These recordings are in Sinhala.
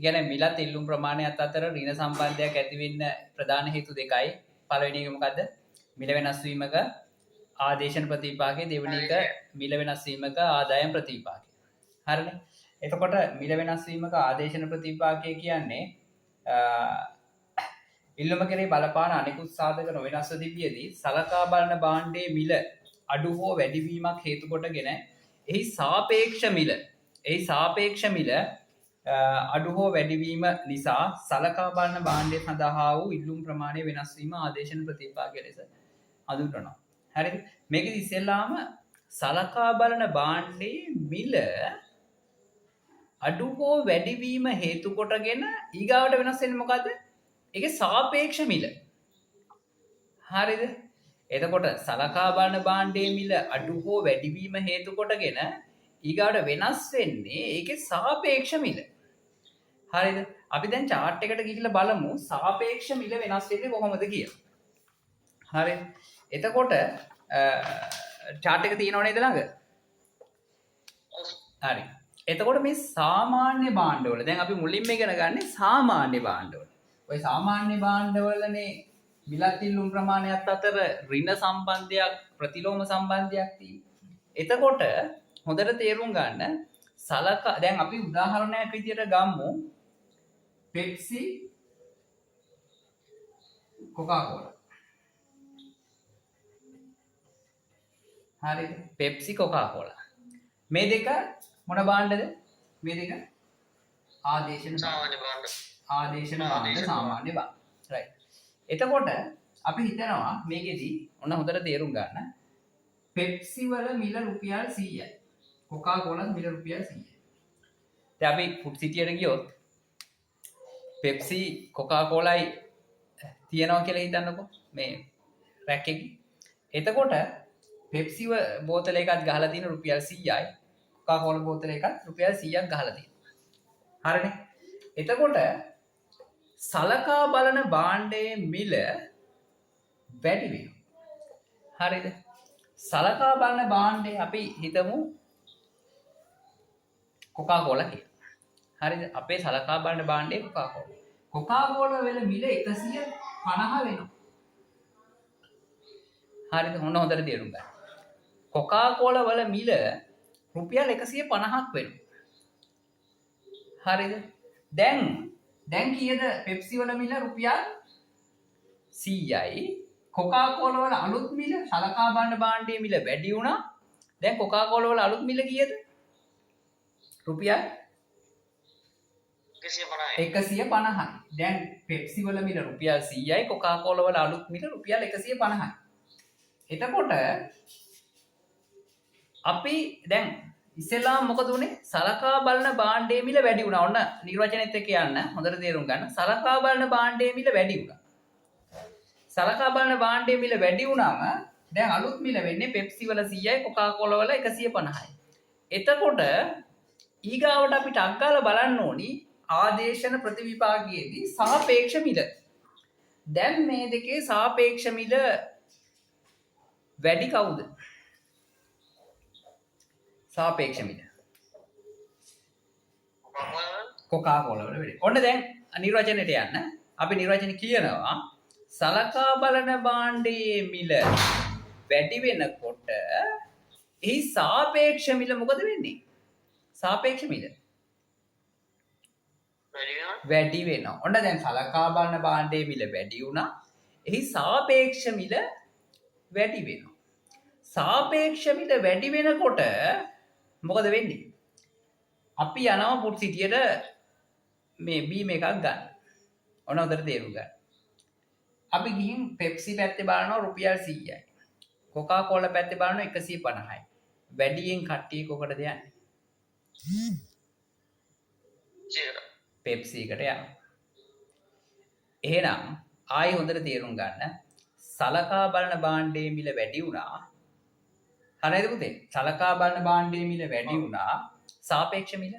කියන්නේ මිලත් ඉල්ලුම් ප්‍රමාණයත් අතර ඍණ සම්බන්ධයක් ඇති වෙන්න ප්‍රධාන හේතු දෙකයි. පළවෙනි එක මොකද්ද? මිල වෙනස් වීමක ආදේශන ප්‍රතිපාකේ, දෙවෙනි එක මිල වෙනස් වීමක ආදායම් ප්‍රතිපාකේ. හරිනේ. එතකොට මිල වෙනස් වීමක ආදේශන ප්‍රතිපාකය කියන්නේ ඉල්ලුම කෙරේ බලපාන අනෙකුත් සාධක නොවෙනස්ව තිබියදී සලකා බලන භාණ්ඩයේ මිල අඩු හෝ වැඩිවීමක් හේතු කොටගෙන එහි සාපේක්ෂ මිල අඩු හෝ වැඩිවීම නිසා සලකා බලන භාණ්ඩය සඳහා වූ ඉල්ලුම් ප්‍රමාණය වෙනස් වීම ආදේශන ප්‍රතිපාකය ලෙස හඳුන්වනවා. හරිද? මේකෙදි ඉස්සෙල්ලාම සලකා බලන භාණ්ඩයේ මිල අඩු හෝ වැඩිවීම හේතු කොටගෙන ඊගාවට වෙනස් වෙන්නේ මොකද්ද? ඒකේ සාපේක්ෂ මිල. හරිද? එතකොට සලකා බලන භාණ්ඩයේ මිල අඩු හෝ වැඩිවීම හේතු කොටගෙන ඊගාවට වෙනස් වෙන්නේ ඒකේ සාපේක්ෂ මිල. හරිද? අපි දැන් chart එකට ගිහිල්ලා බලමු සාපේක්ෂ මිල වෙනස් වෙන්නේ කොහොමද කියලා. හරිද? එතකොට chart එක තියෙනව නේද ළඟ? හරි. එතකොට මේ සාමාන්‍ය භාණ්ඩවල දැන් අපි මුලින්ම ඉගෙන ගන්නේ සාමාන්‍ය භාණ්ඩවල. ඔය සාමාන්‍ය භාණ්ඩවලනේ මිලත් ඉල්ලුම් ප්‍රමාණයත් අතර ඍණ සම්බන්ධයක් ප්‍රතිලෝම සම්බන්ධයක් තියෙන්නේ. එතකොට හොඳට තේරුම් ගන්න සලකා දැන් අපි උදාහරණයක් විදියට ගමු පෙප්සි කොකාකෝලා. හරිද? Pepsi Coca Cola. මේ දෙක මොන භාණ්ඩද? මේ දෙක ආදේශන සාමාන්‍ය භාණ්ඩ. ආදේශන භාණ්ඩ සාමාන්‍ය භාණ්ඩ. රයිට්. එතකොට අපි හිතනවා මේකෙදි ඔන්න හොඳට තේරුම් ගන්න. පෙප්සි වල මිල රුපියල් 100යි. කොකාකෝලා මිල රුපියල් 100යි. දැන් අපි ෆුඩ් සිටියට ගියොත් පෙප්සි කොකාකෝලායි තියනවා කියලා හිතන්නකෝ මේ රැක් එකේ. එතකොට පෙප්සි බෝතල එකක් ගහලා තියෙන රුපියල් 100යි. කොකාකෝලා බෝතල එකක් රුපියල් 100ක් ගහලා තියෙනවා. හරිනේ. එතකොට සලකා බලන භාණ්ඩයේ මිල වැඩි වෙනවා. හරිද? සලකා බලන භාණ්ඩේ අපි හිතමු කොකාකෝලා කියලා. හරිද? අපේ සලකා බලන භාණ්ඩේ කොකාකෝලා. කොකාකෝලා වල මිල 150 වෙනවා. හරිද? මොන හොඳට තේරුම් ගන්න. කොකාකෝලා වල මිල රුපියල් 150ක් වෙනවා. හරිද? දැන් කීයද පෙප්සි වල මිල රුපියල් 100යි. කොකාකෝලා වල අලුත් මිල සලකා බලන භාණ්ඩයේ මිල වැඩි වුණා. දැන් කොකාකෝලා වල අලුත් මිල කීයද? රුපියල් 150යි. දැන් පෙප්සි වල මිල රුපියල් 100යි. කොකාකෝලා වල අලුත් මිල රුපියල් 150යි. එතකොට අපි දැන් ඉස්සෙල්ලාම මොකද උනේ? සලකා බලන භාණ්ඩයේ මිල වැඩි වුණා. ඔන්න නිර්වචනෙත් එක්ක යන්න හොඳට තේරුම් ගන්න. සලකා බලන භාණ්ඩයේ මිල වැඩි වුණා. සලකා බලන භාණ්ඩයේ මිල වැඩි වුණාම දැන් අලුත් මිල වෙන්නේ පෙප්සි වල 100යි කොකාකෝලා වල 150යි. එතකොට ඊගාවට අපිට අග්ගාලා බලන්න ඕනි ආදේශන ප්‍රතිවිපාකයේදී සාපේක්ෂ මිල. දැන් මේ දෙකේ සාපේක්ෂ මිල වැඩි කවුද? සාපේක්ෂ මිල කොකාකෝලා වල වැඩි. ඔන්න දැන් නිර්වචනයට යන්න. අපි නිර්වචන කියනවා සලකා බලන භාණ්ඩයේ මිල වැඩි වෙනකොට එහි සාපේක්ෂ මිල මොකද වෙන්නේ? සාපේක්ෂ මිල වැඩි වෙනවා. ඔන්න දැන් සලකා බලන භාණ්ඩයේ මිල වැඩි වුණා. එහි සාපේක්ෂ මිල වැඩි වෙනවා. සාපේක්ෂ මිල වැඩි වෙනකොට මොකද වෙන්නේ? අපි යනවා ෆුඩ් සිටියට මේ බීම් එකක් ගන්න. ඔන්න හොඳට තේරුම් ගන්න. අපි ගිහින් පෙප්සි පැත්තේ බලනවා රුපියල් 100යි. කොකාකෝලා පැත්තේ බලනවා 150යි. වැඩියෙන් කට්ටිය කොකටද යන්නේ? පෙප්සි එකට යනවා. එහෙනම් ආයි හොඳට තේරුම් ගන්න. සලකා බලන භාණ්ඩයේ මිල වැඩි වුණා. හරිද පුතේ? සලකා බලන භාණ්ඩයේ මිල වැඩි වුණා. සාපේක්ෂ මිල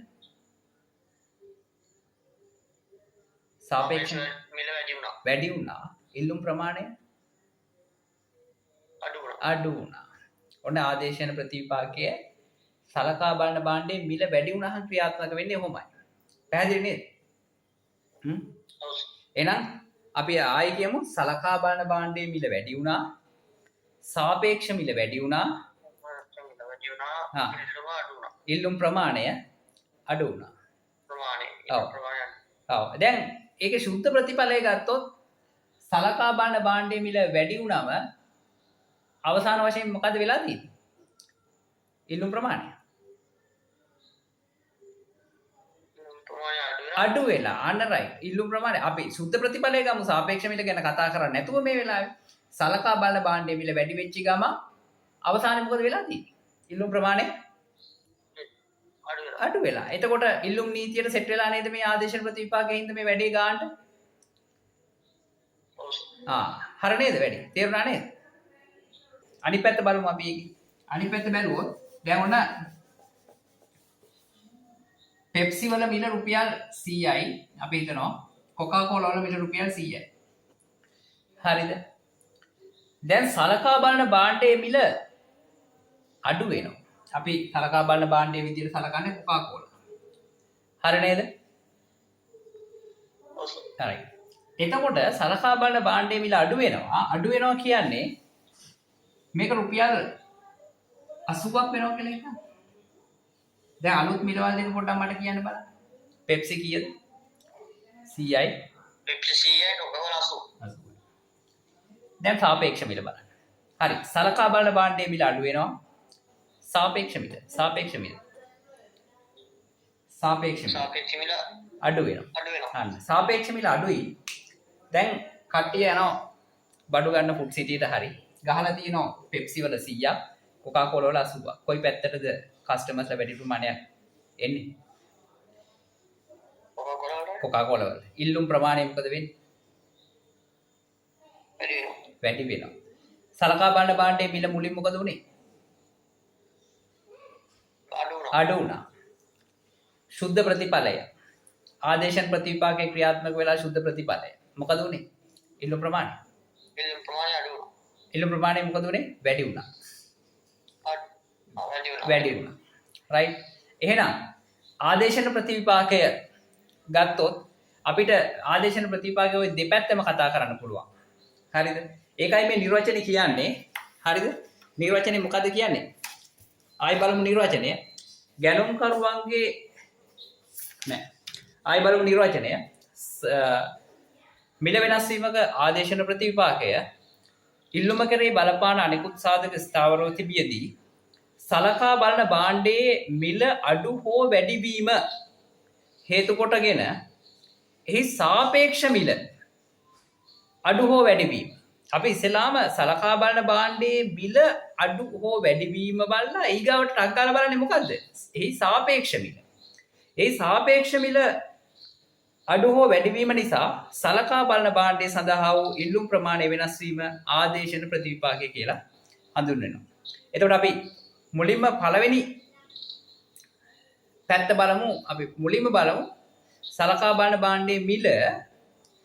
වැඩි වුණා. ඉල්ලුම් ප්‍රමාණය අඩු වුණා. ඔන්න ආදේශන ප්‍රතිවිපාකය සලකා බලන භාණ්ඩයේ මිල වැඩි වුණාම ක්‍රියාත්මක වෙන්නේ කොහොමයි? පැහැදිලි නේද? එහෙනම් අපි ආයෙ කියමු සලකා බලන භාණ්ඩයේ මිල වැඩි වුණා. සාපේක්ෂ මිල වැඩි වුණා. ඉල්ලුම් ප්‍රමාණය අඩු වුණා. ඔව්. දැන් ඒකේ සුද්ධ ප්‍රතිඵලය ගත්තොත් සලකා බලන භාණ්ඩයේ මිල වැඩි වුණාම අවසාන වශයෙන් මොකද වෙලා තියෙන්නේ? ඉල්ලුම් ප්‍රමාණය අඩු වෙලා. අන්න රයිට්. ඉල්ලුම් ප්‍රමාණය අපි සුද්ධ ප්‍රතිඵලය ගමු. සාපේක්ෂ මිල ගැන කතා කරන්නේ නැතුව මේ වෙලාවේ සලකා බලන භාණ්ඩයේ මිල වැඩි වෙච්ච ගම අවසානයේ මොකද වෙලා තියෙන්නේ? ඉල්ලුම් ප්‍රමාණය අඩු වෙලා. එතකොට ඉල්ලුම් නීතියට සෙට් වෙලා නේද මේ ආදේශන ප්‍රතිවිපාකයේ හින්දා මේ වැඩේ ගන්නට? හර නේද වැඩි? තේරුණා නේද? අනිත් පැත්ත බලමු අපි ඒකේ. අනිත් පැත්ත බැලුවොත් දැන් ඔන්න පෙප්සි වල මිල රුපියල් 100යි. අපි හිතනවා කොකා කෝලා වල මිල රුපියල් 100යි. හරිද? දැන් සලකා බලන භාණ්ඩයේ මිල අඩු වෙනවා. අපි සලකා බලන භාණ්ඩයේ විදිහට සලකන්නේ කොකා කෝලා. හරි නේද? හරි. එතකොට සලකා බලන භාණ්ඩයේ මිල අඩු වෙනවා. අඩු වෙනවා කියන්නේ මේක රුපියල් 80ක් වෙනවා කියලා හිතන්න. දැන් අලුත් මිලවල් දෙක පොඩ්ඩක් මට කියන්න බලන්න. පෙප්සි කීයද? 100යි. පෙප්සි 100යි කොකා 80. දැන් සාපේක්ෂ මිල බලන්න. හරි. සලකා බලන භාණ්ඩයේ මිල අඩු වෙනවා. සාපේක්ෂ මිල අඩු වෙනවා. හරි. සාපේක්ෂ මිල අඩුයි. දැන් කට්ටිය යනවා බඩු ගන්න ෆුඩ් සිටියට හරි. ගහලා තියෙනවා පෙප්සි වල 100ක්, කොකා කෝලා වල 80ක්. කොයි පැත්තටද කස්ටමර්ස්ලා වැඩි ප්‍රමාණයක් එන්නේ? කොකා කෝලා වල. ඉල්ලුම් ප්‍රමාණය මොකද වෙන්නේ? වැඩි වෙනවා. සලකා බලන භාණ්ඩයේ මිල මුලින් මොකද උනේ? අඩු වුණා. සුද්ධ ප්‍රතිඵලය. ආදේශන ප්‍රතිවිපාකයේ ක්‍රියාත්මක වෙලා සුද්ධ ප්‍රතිඵලය. මොකද උනේ? ඉල්ලුම් ප්‍රමාණය. ඉල්ලුම් ප්‍රමාණය මොකද උනේ? වැඩි වුණා. වැඩි වුණා. රයිට්. එහෙනම් ආදේශන ප්‍රතිවිපාකය ගත්තොත් අපිට ආදේශන ප්‍රතිවිපාකයේ ওই දෙපැත්තම කතා කරන්න පුළුවන්. හරිද? ඒකයි මේ නිර්වචනය කියන්නේ. හරිද? නිර්වචනය මොකද්ද කියන්නේ? ආයි බලමු නිර්වචනය. ගැනුම්කරුවන්ගේ නෑ. ආයි බලමු නිර්වචනය. මිල වෙනස් වීමක ආදේශන ප්‍රතිවිපාකය ඉල්ලුම කෙරෙහි බලපාන අනෙකුත් සාධක ස්ථාවරව තිබියදී සලකා බලන භාණ්ඩයේ මිල අඩු හෝ වැඩි වීම හේතු කොටගෙන එහි සාපේක්ෂ මිල අඩු හෝ වැඩි වීම. අපි ඉස්සෙල්ලාම සලකා බලන භාණ්ඩයේ මිල අඩු හෝ වැඩි වීම බලලා ඊගාවට ටක් ගාලා බලන්නේ මොකද්ද? එහි සාපේක්ෂ මිල. එහි සාපේක්ෂ මිල අඩු හෝ වැඩි වීම නිසා සලකා බලන භාණ්ඩය සඳහා වූ ඉල්ලුම් ප්‍රමාණය වෙනස් වීම ආදේශන ප්‍රතිවිපාකය කියලා හඳුන්වනවා. එතකොට අපි මුලින්ම පළවෙනි පැත්ත බලමු. අපි මුලින්ම බලමු සලකා බලන භාණ්ඩයේ මිල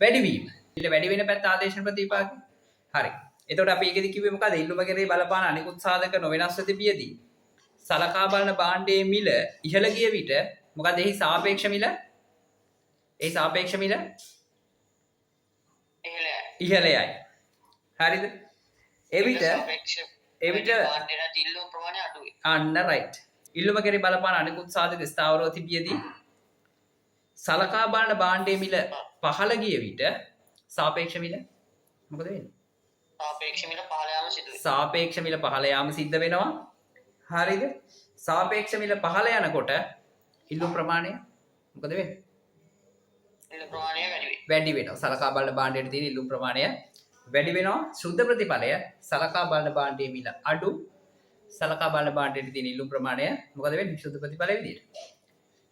වැඩි වීම. මිල වැඩි වෙන පැත්ත ආදේශන ප්‍රතිවිපාකය. හරි. එතකොට අපි ඒකෙදි කිව්වේ මොකද? ඉල්ලුම කෙරෙහි බලපාන අනිකුත් සාධක නොවෙනස්ව තිබියදී සලකා බලන භාණ්ඩයේ මිල ඉහළ ගිය විට මොකද එහි සාපේක්ෂ මිල? ඒ සාපේක්ෂ මිල ඉහළයයි. හරිද? එවිට ඉල්ලුම ප්‍රමාණය අඩුයි. අන්න රයිට්. ඉල්ලුම කෙරෙහි බලපාන අනිකුත් සාධක ස්ථාවරව තිබියදී සලකා බලන භාණ්ඩයේ මිල පහළ ගිය විට සාපේක්ෂ මිල මොකද වෙන්නේ? සාපේක්ෂ මිල පහළ යාම සිද්ධ වෙනවා. හරිද? සාපේක්ෂ මිල පහළ යනකොට ඉල්ලුම් ප්‍රමාණය මොකද වෙන්නේ? ඉල්ලුම් ප්‍රමාණය වැඩි වෙනවා. සලකා බලන භාණ්ඩයට තියෙන ඉල්ලුම් ප්‍රමාණය වැඩි වෙනවා. සුද්ධ ප්‍රතිඵලය සලකා බලන භාණ්ඩයේ මිල අඩු. සලකා බලන භාණ්ඩයට තියෙන ඉල්ලුම් ප්‍රමාණය මොකද වෙන්නේ? සුද්ධ ප්‍රතිඵලය විදියට.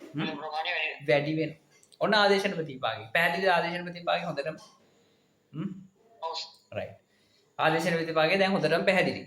ඉල්ලුම් ප්‍රමාණය වැඩි වෙනවා. ඔන්න ආදේශන ප්‍රතිපාකය. පැහැදිලි ආදේශන ප්‍රතිපාකය හොඳටම රයිට්. ආදේශන ප්‍රතිපාකය දැන් හොඳටම පැහැදිලි.